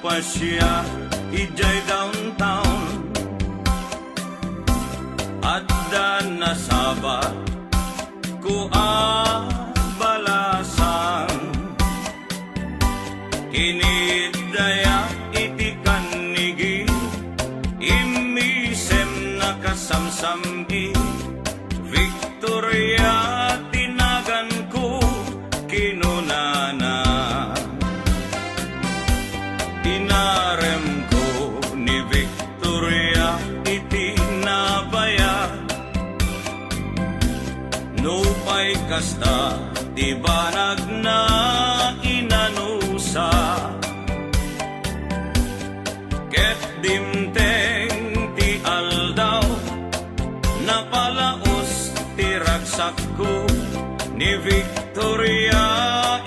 nagpasya ijay downtown at nasabat ko balasan kinidaya iti kanigi imisem nakasamsami Victoria tinagan ko kinunana inarem ko ni Victoria iti nabaya no pay kasta di banag na inanusa ket dimteng ti aldaw napalaos ti ragsak ko ni Victoria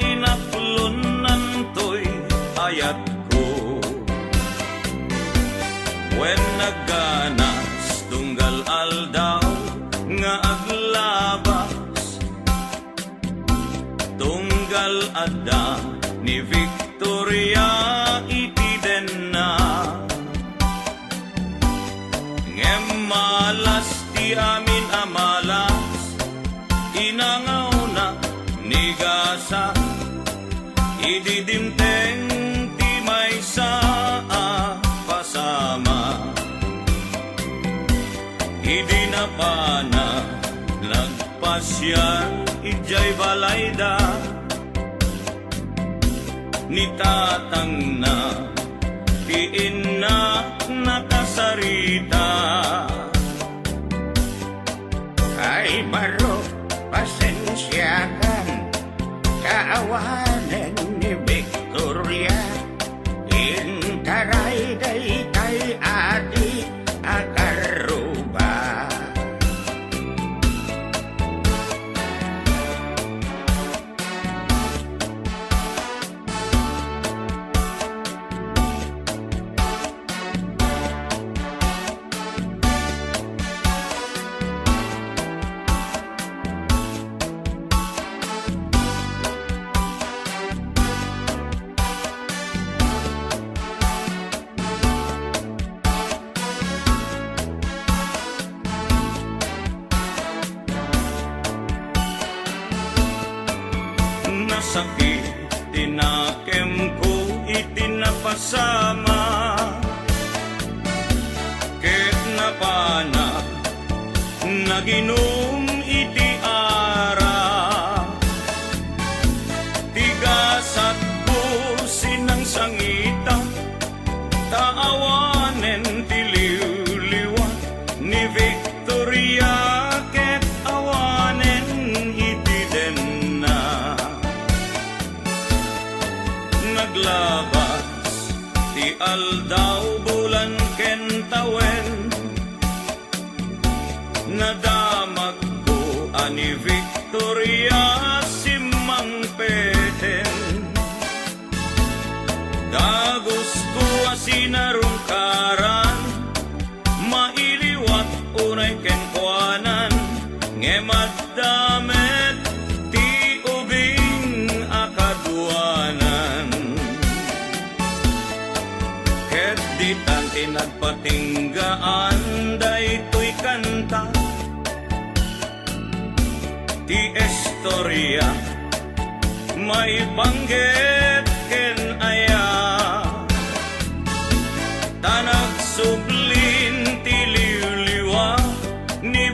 inaplunan to'y ayat ko when nagganas tunggal aldaw nga aglabas tunggal adda ni Victoria iti denna ngem malas ti amin amalas inangaw na ni gasa ididimteng ti may saa pasama idi na pana nagpasyan ijay balayda ni tatang na tiin na nakasarita ay baro pasensyakan kaawanan ni Victoria intaray day kay ati akaruba sakit tinakem ko itinapasama ket napana naginom iti ara tigasat po sinang sangita taawanen ti liwliwan ni Victoria ket awanen iti denna naglabas ti aldaw bulan ken tawen nadamag ko ani Victoria simang peten dagos ko asinarungkaran mailiwat unay ken kuanan ngemad damet ti ubing akaduanan ket ditan tinagpatinggaan daytoy kanta ti istorya may banggit ken aya tanag sublin ti liwliwa ni